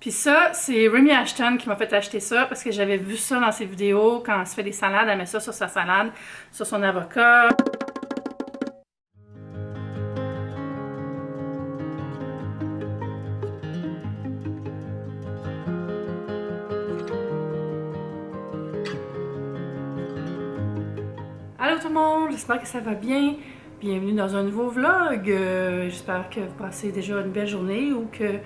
Puis ça, c'est Remy Ashton qui m'a fait acheter ça parce que j'avais vu ça dans ses vidéos. Quand elle se fait des salades, elle met ça sur sa salade, sur son avocat. Allô tout le monde, j'espère que ça va bien. Bienvenue dans un nouveau vlog. J'espère que vous passez déjà une belle journée ou que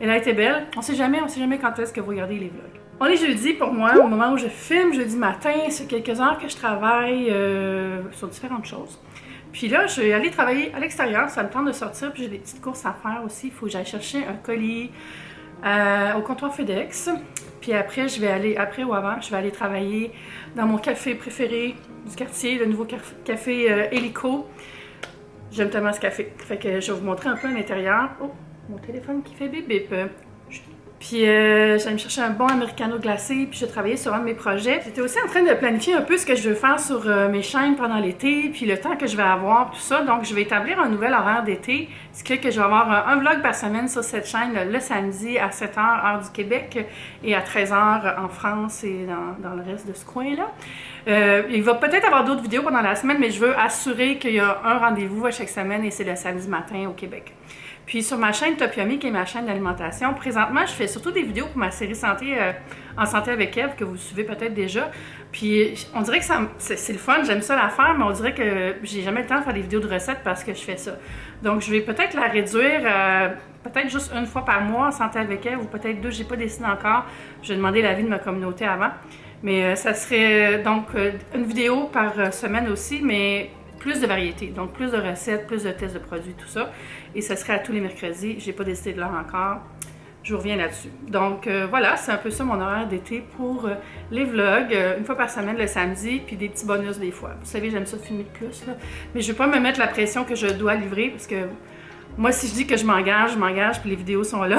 elle a été belle. On sait jamais quand est-ce que vous regardez les vlogs. On est jeudi pour moi, au moment où je filme, jeudi matin, c'est quelques heures que je travaille sur différentes choses. Puis là, je vais aller travailler à l'extérieur, ça me tente de sortir, puis j'ai des petites courses à faire aussi. Il faut que j'aille chercher un colis au comptoir FedEx. Puis après, je vais aller travailler dans mon café préféré du quartier, le nouveau café Hélico. J'aime tellement ce café. Fait que je vais vous montrer un peu à l'intérieur. Oh, mon téléphone qui fait bip bip. Puis j'allais me chercher un bon americano glacé, puis je travaillais sur un de mes projets. J'étais aussi en train de planifier un peu ce que je veux faire sur mes chaînes pendant l'été, puis le temps que je vais avoir, tout ça. Donc je vais établir un nouvel horaire d'été, ce qui fait que je vais avoir un vlog par semaine sur cette chaîne le samedi à 7h, heure du Québec, et à 13h en France et dans le reste de ce coin-là. Il va peut-être avoir d'autres vidéos pendant la semaine, mais je veux assurer qu'il y a un rendez-vous à chaque semaine, et c'est le samedi matin au Québec. Puis sur ma chaîne Top Yummy, qui est ma chaîne d'alimentation, présentement, je fais surtout des vidéos pour ma série santé en santé avec Eve, que vous suivez peut-être déjà. Puis on dirait que c'est le fun, j'aime ça la faire, mais on dirait que j'ai jamais le temps de faire des vidéos de recettes parce que je fais ça. Donc je vais peut-être la réduire, peut-être juste une fois par mois en santé avec Eve, ou peut-être deux, j'ai pas décidé encore. Je vais demander l'avis de ma communauté avant. Mais ça serait donc une vidéo par semaine aussi, mais plus de variétés, donc plus de recettes, plus de tests de produits, tout ça. Et ça serait à tous les mercredis. J'ai pas décidé de l'heure encore. Je vous reviens là-dessus. Donc voilà, c'est un peu ça mon horaire d'été pour les vlogs. Une fois par semaine le samedi, puis des petits bonus des fois. Vous savez, j'aime ça filmer de plus, là. Mais je vais pas me mettre la pression que je dois livrer, parce que moi, si je dis que je m'engage, puis les vidéos sont là.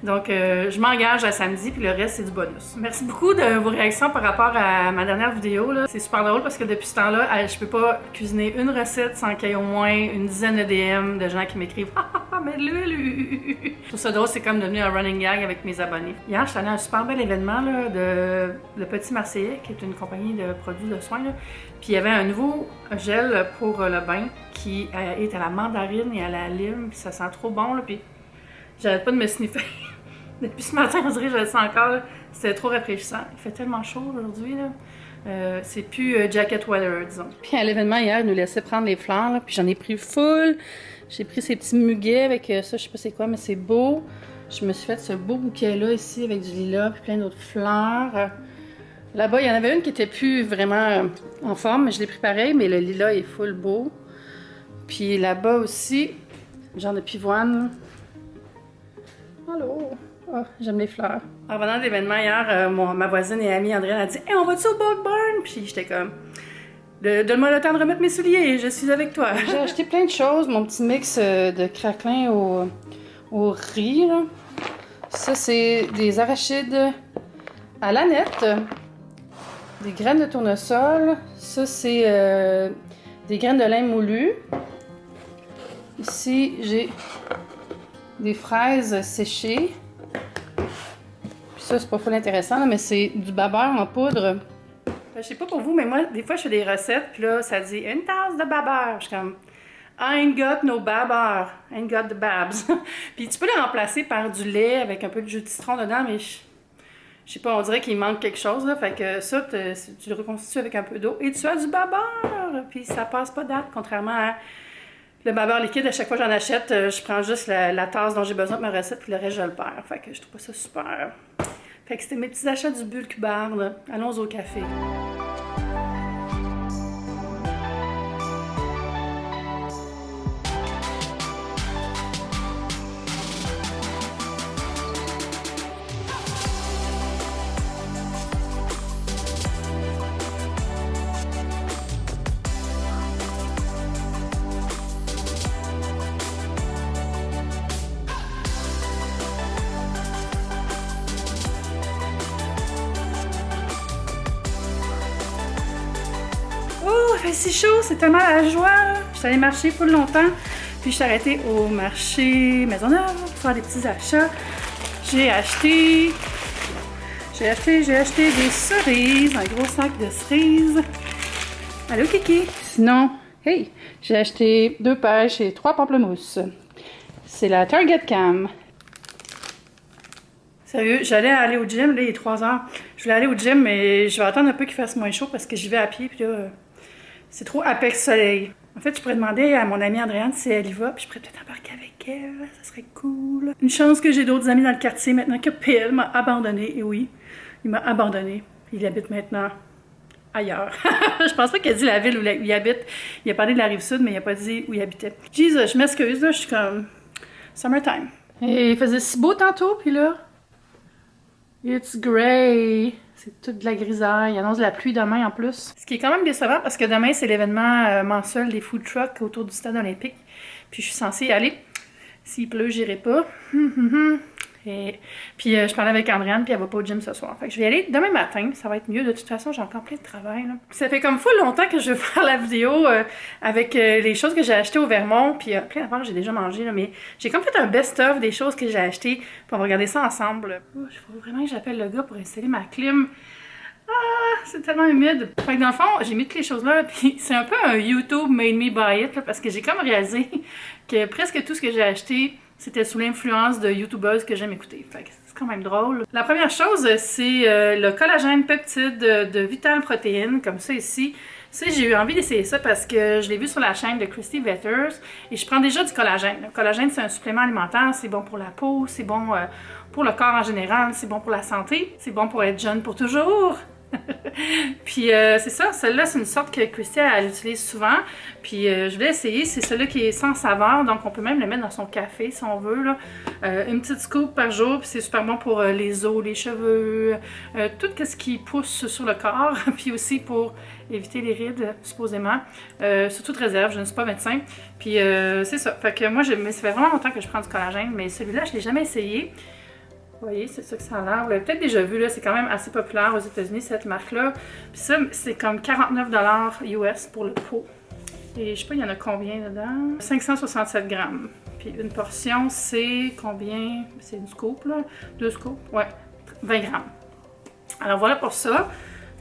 Donc, je m'engage à samedi, puis le reste, c'est du bonus. Merci beaucoup de vos réactions par rapport à ma dernière vidéo, là. C'est super drôle parce que depuis ce temps-là, je peux pas cuisiner une recette sans qu'il y ait au moins une dizaine de DM de gens qui m'écrivent « Ah, mais lui! » Je trouve ça drôle, c'est comme devenu un running gag avec mes abonnés. Hier, je suis allée à un super bel événement, là, de Le Petit Marseillais, qui est une compagnie de produits de soins, là. Puis il y avait un nouveau gel pour le bain qui est à la mandarine et à la lime, puis ça sent trop bon, là, puis j'arrête pas de me sniffer. Depuis ce matin, on dirait que je le sens encore, c'était trop rafraîchissant. Il fait tellement chaud aujourd'hui, là. C'est plus jacket weather, disons. Puis à l'événement hier, ils nous laissaient prendre les fleurs, là, puis j'en ai pris full. J'ai pris ces petits muguets avec ça, je sais pas c'est quoi, mais c'est beau. Je me suis fait ce beau bouquet-là ici avec du lilas, puis plein d'autres fleurs. Là-bas, il y en avait une qui était plus vraiment en forme, mais je l'ai pris pareil, mais le lilas est full beau. Puis là-bas aussi, genre de pivoine. Allô? Oh, j'aime les fleurs. En revenant de l'événement hier, ma voisine et amie Andréane a dit « Hey, on va-tu au Boat Barn? » Puis j'étais comme « Donne-moi le temps de remettre mes souliers, je suis avec toi. » J'ai acheté plein de choses, mon petit mix de craquelin au riz, là. Ça, c'est des arachides à l'aneth. Des graines de tournesol. Ça, c'est des graines de lin moulu. Ici, j'ai des fraises séchées. Puis ça, c'est pas full intéressant, là, mais c'est du babeur en poudre. Je sais pas pour vous, mais moi, des fois, je fais des recettes, puis là, ça dit une tasse de babeur. Je suis comme, I ain't got no babeur. I ain't got the babs. Puis tu peux les remplacer par du lait avec un peu de jus de citron dedans, mais je sais pas, on dirait qu'il manque quelque chose, là. Fait que ça, tu le reconstitues avec un peu d'eau et tu as du babeur. Puis ça passe pas date, contrairement à le babeur liquide. À chaque fois que j'en achète, je prends juste la tasse dont j'ai besoin de ma recette, puis le reste, je le perds. Fait que je trouve pas ça super. Fait que c'était mes petits achats du Bulk Bar, là. Allons au café. C'est chaud, c'est tellement la joie. Je suis allée marcher full longtemps, puis je suis arrêtée au marché Maisonneuve pour faire des petits achats. J'ai acheté des cerises, un gros sac de cerises. Allô, Kiki? Sinon, hey, j'ai acheté 2 pêches et 3 pamplemousses. C'est la Target Cam. Sérieux, j'allais aller au gym, là, il est 3 heures. Je voulais aller au gym, mais je vais attendre un peu qu'il fasse moins chaud parce que j'y vais à pied, puis là, c'est trop Apex Soleil. En fait, je pourrais demander à mon amie Andréane si elle y va, puis je pourrais peut-être embarquer avec elle, ça serait cool. Une chance que j'ai d'autres amis dans le quartier maintenant que Phil m'a abandonné, et oui, il m'a abandonné. Il habite maintenant ailleurs. Je pense pas qu'il a dit la ville où il habite. Il a parlé de la Rive-Sud, mais il a pas dit où il habitait. Jesus, je m'excuse, là, je suis comme... Summertime. Et il faisait si beau tantôt, puis là... It's grey. C'est toute de la grisaille. Il annonce de la pluie demain en plus. Ce qui est quand même décevant parce que demain, c'est l'événement mensuel des food trucks autour du stade olympique. Puis je suis censée y aller. S'il pleut, j'irai pas. Et puis je parlais avec Andréane, puis elle va pas au gym ce soir. Fait que je vais y aller demain matin, ça va être mieux. De toute façon, j'ai encore plein de travail. Là. Ça fait comme fou longtemps que je vais faire la vidéo avec les choses que j'ai achetées au Vermont, puis plein d'affaires que j'ai déjà mangées. Là, mais j'ai comme fait un best-of des choses que j'ai achetées, puis on va regarder ça ensemble. Il faut vraiment que j'appelle le gars pour installer ma clim. Ah, c'est tellement humide. Fait que dans le fond, j'ai mis toutes les choses là, puis c'est un peu un YouTube made me buy it, là, parce que j'ai comme réalisé que presque tout ce que j'ai acheté, c'était sous l'influence de YouTubeuses que j'aime écouter. Fait que c'est quand même drôle. La première chose, c'est le collagène peptide de Vital Protéines, comme ça ici. Ça, j'ai eu envie d'essayer ça parce que je l'ai vu sur la chaîne de Christy Vetters et je prends déjà du collagène. Le collagène, c'est un supplément alimentaire, c'est bon pour la peau, c'est bon pour le corps en général, c'est bon pour la santé, c'est bon pour être jeune pour toujours. Puis c'est ça, celle-là c'est une sorte que Christy elle utilise souvent. Puis je voulais essayer, c'est celle-là qui est sans saveur, donc on peut même le mettre dans son café si on veut. Là. Une petite scoop par jour, puis c'est super bon pour les os, les cheveux, tout ce qui pousse sur le corps, puis aussi pour éviter les rides, supposément. Sous toute réserve, je ne suis pas médecin. Puis c'est ça, fait que moi, ça fait vraiment longtemps que je prends du collagène, mais celui-là, je ne l'ai jamais essayé. Vous voyez, c'est ça que ça a l'air. Vous l'avez peut-être déjà vu, là, c'est quand même assez populaire aux États-Unis, cette marque-là. Puis ça, c'est comme 49 $ US pour le pot. Et je sais pas, il y en a combien dedans? 567 grammes. Puis une portion, c'est combien? C'est une scoop, là? 2 scoops? Ouais, 20 grammes. Alors voilà pour ça.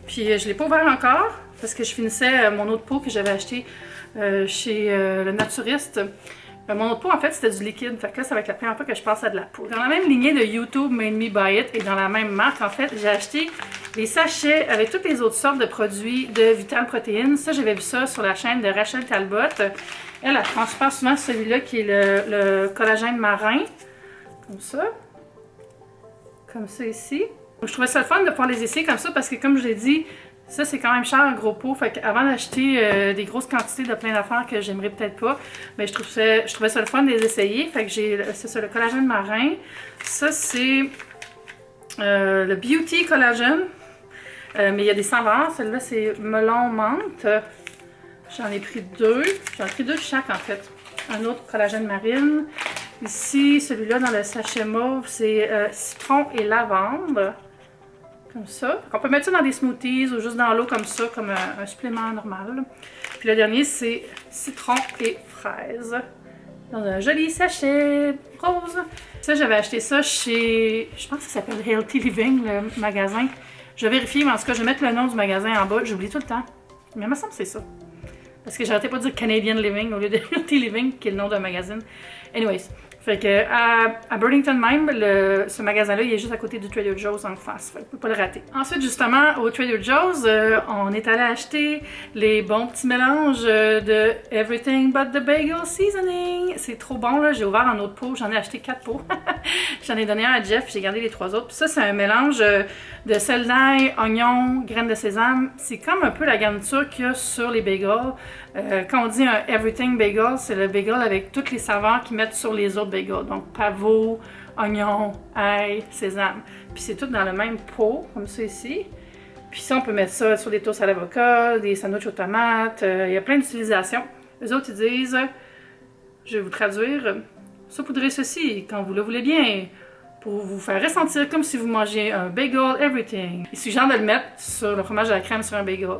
Puis je l'ai pas ouvert encore, parce que je finissais mon autre pot que j'avais acheté chez le naturiste. Mon autre pot, en fait, c'était du liquide. Fait que là, ça va être la première fois que je passe à de la poudre. Dans la même lignée de YouTube Made Me Buy It et dans la même marque, en fait, j'ai acheté les sachets avec toutes les autres sortes de produits de Vital Protéines. Ça, j'avais vu ça sur la chaîne de Rachel Talbot. Elle transfère souvent celui-là qui est le collagène marin. Comme ça. Comme ça ici. Je trouvais ça le fun de pouvoir les essayer comme ça parce que, comme je l'ai dit, ça, c'est quand même cher, un gros pot. Fait qu'avant d'acheter des grosses quantités de plein d'affaires que j'aimerais peut-être pas, mais je trouvais ça le fun de les essayer. Fait que c'est ça, le collagène marin. Ça, c'est le Beauty Collagen. Mais il y a des saveurs. Celle-là, c'est melon menthe. J'en ai pris 2. J'en ai pris 2 de chaque, en fait. Un autre collagène marine. Ici, celui-là, dans le sachet mauve, c'est citron et lavande. Comme ça. On peut mettre ça dans des smoothies ou juste dans l'eau comme ça, comme un supplément normal. Puis le dernier, c'est citron et fraise. Dans un joli sachet rose. Ça, j'avais acheté ça chez... Je pense que ça s'appelle Healthy Living, le magasin. Je vais vérifier, mais en tout cas, je vais mettre le nom du magasin en bas. J'oublie tout le temps. Mais il me semble que c'est ça. Parce que j'arrêtais pas de dire Canadian Living au lieu de Healthy Living, qui est le nom d'un magazine. Anyways. Fait que à Burlington même, ce magasin-là, il est juste à côté du Trader Joe's en face. Fait que vous pouvez pas le rater. Ensuite, justement, au Trader Joe's, on est allé acheter les bons petits mélanges de Everything But the Bagel Seasoning. C'est trop bon, là. J'ai ouvert un autre pot. J'en ai acheté 4 pots. J'en ai donné un à Jeff, j'ai gardé les 3 autres. Puis ça, c'est un mélange de sel d'ail, oignon, graines de sésame. C'est comme un peu la garniture qu'il y a sur les bagels. Quand on dit un Everything Bagel, c'est le bagel avec toutes les saveurs qu'ils mettent sur les autres bagels. Donc pavot, oignon, ail, sésame. Puis c'est tout dans le même pot, comme ça ici. Puis ça, on peut mettre ça sur des toasts à l'avocat, des sandwichs aux tomates. Il y a plein d'utilisations. Les autres, ils disent, je vais vous traduire, saupoudrez ceci quand vous le voulez bien, pour vous faire ressentir comme si vous mangez un bagel everything. Il suggère de le mettre sur le fromage à la crème sur un bagel.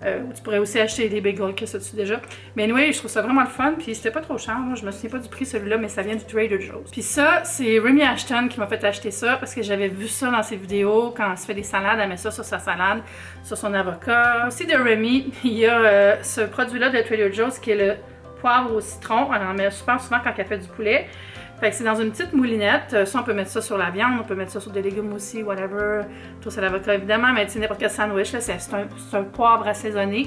Tu pourrais aussi acheter des bagels que ça dessus déjà. Mais anyway, je trouve ça vraiment le fun. Puis c'était pas trop cher. Moi, je me souviens pas du prix celui-là, mais ça vient du Trader Joe's. Puis ça, c'est Remy Ashton qui m'a fait acheter ça parce que j'avais vu ça dans ses vidéos. Quand elle se fait des salades, elle met ça sur sa salade, sur son avocat. Aussi de Remy, il y a ce produit-là de Trader Joe's qui est le poivre au citron. Elle en met super souvent quand elle fait du poulet. Fait que c'est dans une petite moulinette. Ça, on peut mettre ça sur la viande, on peut mettre ça sur des légumes aussi, whatever. Tout ça, l'avocat évidemment, mais c'est n'importe quel sandwich. C'est un poivre assaisonné.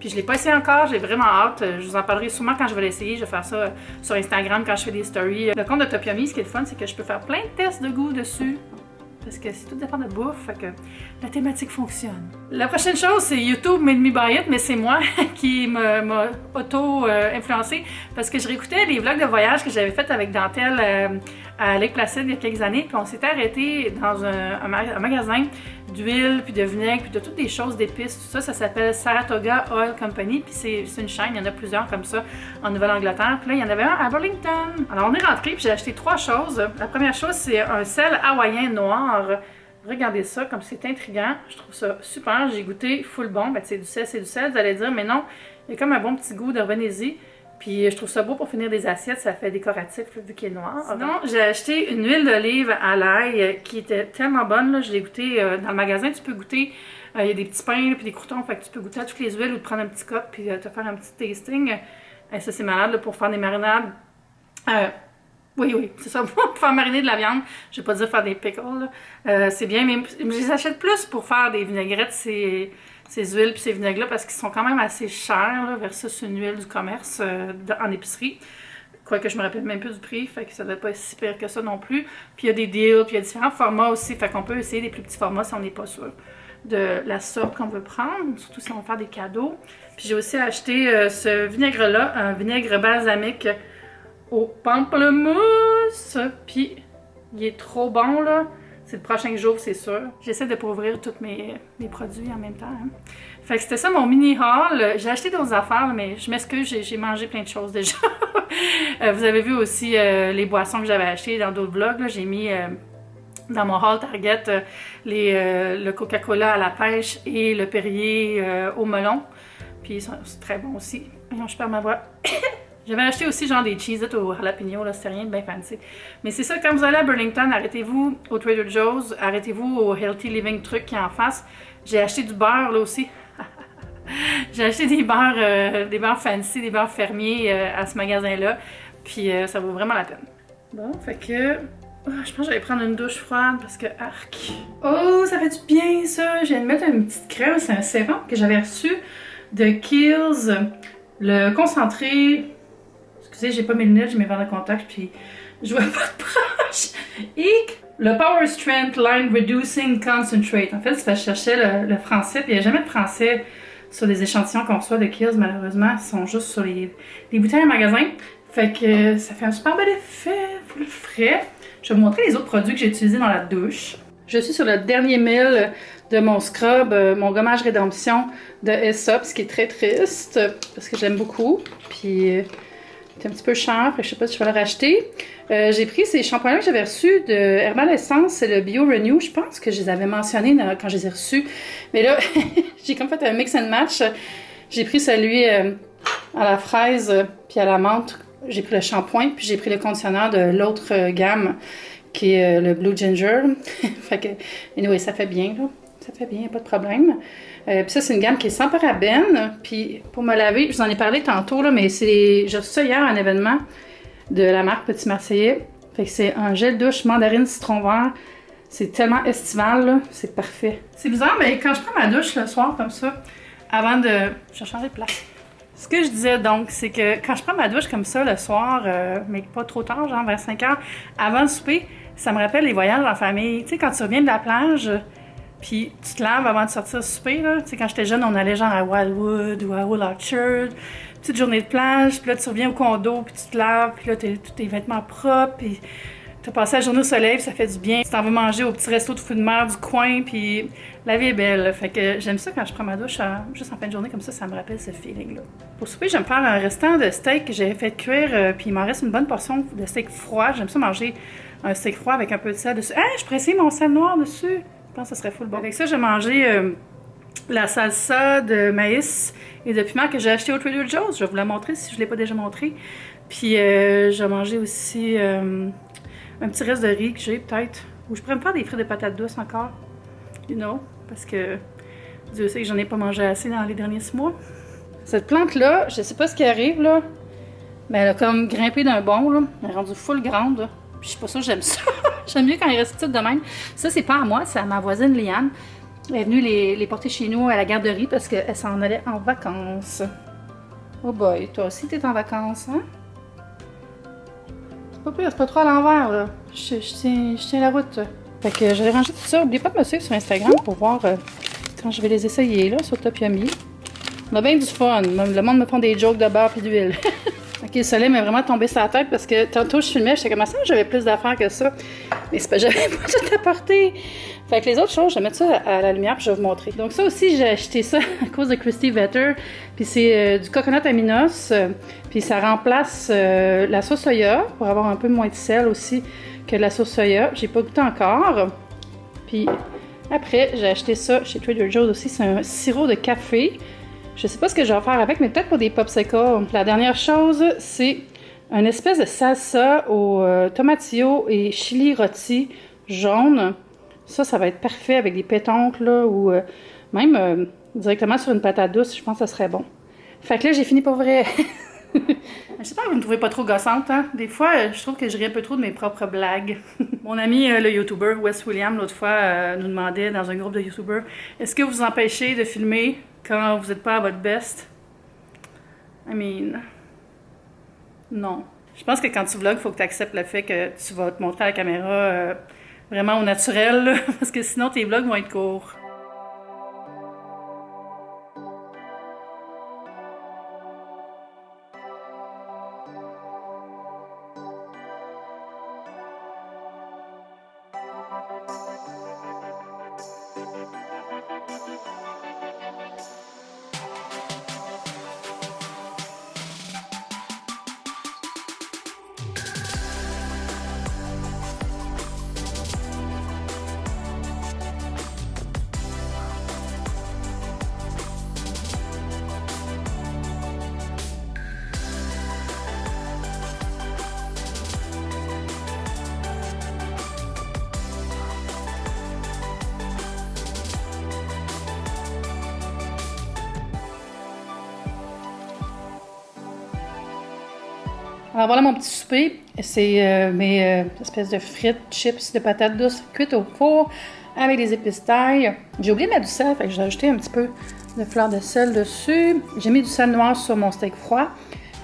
Puis je l'ai pas essayé encore, j'ai vraiment hâte. Je vous en parlerai souvent quand je vais l'essayer. Je vais faire ça sur Instagram quand je fais des stories. Le compte de Topiomi, ce qui est le fun, c'est que je peux faire plein de tests de goût dessus. Parce que c'est tout dépend de bouffe, fait que la thématique fonctionne. La prochaine chose, c'est YouTube Made Me Buy It, mais c'est moi qui m'a auto-influencée parce que je réécoutais les vlogs de voyage que j'avais fait avec Dentelle à Lake Placid il y a quelques années, puis on s'était arrêté dans un magasin d'huile, puis de vinaigre, puis de toutes des choses d'épices, tout ça. Ça s'appelle Saratoga Oil Company, puis c'est une chaîne, il y en a plusieurs comme ça en Nouvelle-Angleterre. Puis là, il y en avait un à Burlington. Alors on est rentré, puis j'ai acheté 3 choses. La première chose, c'est un sel hawaïen noir. Regardez ça, comme c'est intriguant. Je trouve ça super. J'ai goûté full bon. Ben, c'est du sel, vous allez dire, mais non, il y a comme un bon petit goût de Venise. Puis je trouve ça beau pour finir des assiettes, ça fait décoratif vu qu'il est noir. Sinon, j'ai acheté une huile d'olive à l'ail qui était tellement bonne. Là. Je l'ai goûté dans le magasin, tu peux goûter. Il y a des petits pains et des croutons, fait que tu peux goûter à toutes les huiles ou te prendre un petit cup puis te faire un petit tasting. Ça, c'est malade là, pour faire des marinades. Oui, c'est ça, pour faire mariner de la viande. Je vais pas dire faire des pickles. C'est bien, mais je les achète plus pour faire des vinaigrettes, ces huiles puis ces vinaigres-là, parce qu'ils sont quand même assez chers là, versus une huile du commerce en épicerie. Quoique je me rappelle même plus du prix, fait que ça ne doit pas être si pire que ça non plus. Puis il y a des deals, puis il y a différents formats aussi, fait qu'on peut essayer des plus petits formats si on n'est pas sûr de la sorte qu'on veut prendre, surtout si on veut faire des cadeaux. Puis j'ai aussi acheté ce vinaigre-là, un vinaigre balsamique au pamplemousse, puis il est trop bon là. C'est le prochain jour, c'est sûr. J'essaie de pas ouvrir tous mes produits en même temps. Hein. Fait que c'était ça mon mini haul. J'ai acheté d'autres affaires, mais je m'excuse, j'ai mangé plein de choses déjà. Vous avez vu aussi les boissons que j'avais achetées dans d'autres vlogs. J'ai mis dans mon haul Target le Coca-Cola à la pêche et le Perrier au melon. Puis c'est très bon aussi. Voyons, je perds ma voix. J'avais acheté aussi genre des Cheez-It au jalapeno, là, c'était rien de bien fancy. Mais c'est ça, quand vous allez à Burlington, arrêtez-vous au Trader Joe's, arrêtez-vous au Healthy Living truc qui est en face. J'ai acheté du beurre là aussi. J'ai acheté des beurres fancy, des beurres fermiers à ce magasin-là. Puis ça vaut vraiment la peine. Bon, fait que... Oh, je pense que je vais prendre une douche froide parce que arc. Oh, ça fait du bien ça! Je viens de mettre une petite crème, c'est un sérum que j'avais reçu de Kiehl's. Le concentré... Excusez, j'ai pas mes lunettes, j'ai mes verres de contact, puis je vois pas de proche. Et le Power Strength Line Reducing Concentrate. En fait, c'est parce que je cherchais le français, puis il n'y a jamais de français sur les échantillons qu'on reçoit de Kiehl's, malheureusement. Ils sont juste sur les bouteilles en magasin. Fait que ça fait un super bel effet, full frais. Je vais vous montrer les autres produits que j'ai utilisés dans la douche. Je suis sur le dernier mille de mon scrub, mon gommage rédemption de Aesop, ce qui est très triste, parce que j'aime beaucoup. Puis... c'est un petit peu cher, je sais pas si je vais le racheter. J'ai pris ces shampoings-là que j'avais reçus de Herbal Essence, c'est le Bio Renew. Je pense que je les avais mentionnés quand je les ai reçus. Mais là, j'ai comme fait un mix and match. J'ai pris celui à la fraise puis à la menthe. J'ai pris le shampoing, puis j'ai pris le conditionneur de l'autre gamme, qui est le Blue Ginger. Fait que, anyway, ça fait bien, là. Ça fait bien, pas de problème. Puis ça, c'est une gamme qui est sans parabènes. Puis pour me laver, je vous en ai parlé tantôt, là, mais j'ai reçu ça hier à un événement de la marque Petit Marseillais. Fait que c'est un gel douche mandarine citron vert. C'est tellement estival, là. C'est parfait. C'est bizarre, mais quand je prends ma douche le soir comme ça, avant de... Je vais changer de place. Ce que je disais donc, c'est que quand je prends ma douche comme ça le soir, mais pas trop tard, genre vers 5 heures, avant le souper, ça me rappelle les voyages en famille. Tu sais, quand tu reviens de la plage... Puis tu te laves avant de sortir souper, là. Tu sais, quand j'étais jeune, on allait genre à Wildwood ou à Old Orchard. Petite journée de plage, puis là, tu reviens au condo, puis tu te laves, puis là, tous tes vêtements propres, puis t'as passé la journée au soleil, puis ça fait du bien. Tu t'en vas manger au petit resto de fruits de mer du coin, puis la vie est belle. Fait que j'aime ça quand je prends ma douche juste en fin de journée, comme ça me rappelle ce feeling-là. Pour souper, j'aime faire un restant de steak que j'ai fait cuire, puis il m'en reste une bonne portion de steak froid. J'aime ça manger un steak froid avec un peu de sel dessus. Ah, je pourrais essayer mon sel noir dessus! Je pense que ça serait full bon. Avec ça, j'ai mangé la salsa de maïs et de piment que j'ai acheté au Trader Joe's. Je vais vous la montrer si je ne l'ai pas déjà montré. Puis j'ai mangé aussi un petit reste de riz que j'ai peut-être. Ou je pourrais me faire des frites de patates douces encore. You know, parce que Dieu sait que j'en ai pas mangé assez dans les derniers 6 mois. Cette plante-là, je sais pas ce qui arrive là, mais elle a comme grimpé d'un bond là. Elle est rendue full grande là. Puis je sais pas ça, j'aime ça. J'aime mieux quand il reste petite de même. Ça, c'est pas à moi, c'est à ma voisine Liane. Elle est venue les porter chez nous à la garderie parce qu'elle s'en allait en vacances. Oh boy, toi aussi t'es en vacances, hein? C'est pas pire, c'est pas trop à l'envers là. Je tiens la route. Fait que j'ai rangé tout ça. N'oubliez pas de me suivre sur Instagram pour voir quand je vais les essayer là sur Top Yummy. On a bien du fun. Le monde me font des jokes de beurre et d'huile. Ok, le soleil m'est vraiment tombé sur la tête parce que tantôt je filmais, j'étais comme ça, j'avais plus d'affaires que ça. Mais c'est pas, j'avais pas tout apporté. Fait que les autres choses, je vais mettre ça à la lumière puis je vais vous montrer. Donc ça aussi, j'ai acheté ça à cause de Christy Vetter. Puis c'est du coconut aminos. Puis ça remplace la sauce soya pour avoir un peu moins de sel aussi que la sauce soya. J'ai pas goûté encore. Puis après, j'ai acheté ça chez Trader Joe's aussi. C'est un sirop de café. Je sais pas ce que je vais faire avec, mais peut-être pour des popsicles. La dernière chose, c'est une espèce de salsa au tomatillo et chili rôti jaune. Ça va être parfait avec des pétoncles, là, ou même directement sur une patate douce. Je pense que ça serait bon. Fait que là, j'ai fini pour vrai. J'espère que vous ne me trouvez pas trop gossante, hein? Des fois, je trouve que je ris un peu trop de mes propres blagues. Mon ami, le YouTuber Wes William, l'autre fois, nous demandait dans un groupe de YouTubers, est-ce que vous empêchez de filmer quand vous n'êtes pas à votre best? I mean, non. Je pense que quand tu vlogs, il faut que tu acceptes le fait que tu vas te montrer à la caméra vraiment au naturel, là, parce que sinon tes vlogs vont être courts. Alors voilà mon petit souper. C'est mes espèces de frites, chips de patates douces cuites au four avec des épices d'ail. J'ai oublié de mettre du sel, fait que j'ai ajouté un petit peu de fleur de sel dessus. J'ai mis du sel noir sur mon steak froid.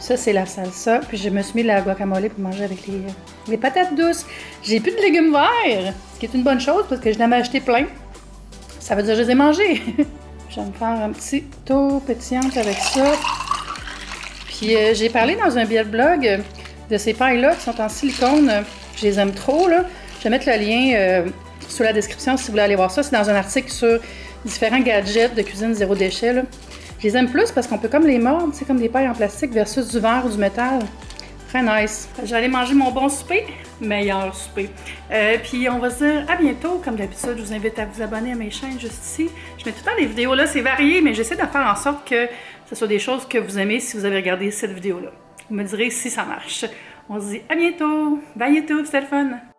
Ça, c'est la salsa. Puis je me suis mis de la guacamole pour manger avec les patates douces. J'ai plus de légumes verts, ce qui est une bonne chose parce que je n'en ai acheté plein. Ça veut dire que je les ai mangés. Je vais me faire un petit tour pétillante avec ça. Puis j'ai parlé dans un billet de blog de ces pailles-là qui sont en silicone. Je les aime trop, là. Je vais mettre le lien sous la description si vous voulez aller voir ça. C'est dans un article sur différents gadgets de cuisine zéro déchet, là. Je les aime plus parce qu'on peut comme les mordre, c'est comme des pailles en plastique versus du verre ou du métal. Très nice. J'allais manger mon bon souper, meilleur souper. Puis on va se dire à bientôt. Comme d'habitude, je vous invite à vous abonner à mes chaînes juste ici. Je mets tout le temps des vidéos là, c'est varié, mais j'essaie de faire en sorte que ce soit des choses que vous aimez si vous avez regardé cette vidéo-là. Vous me direz si ça marche. On se dit à bientôt. Bye YouTube, c'était le fun.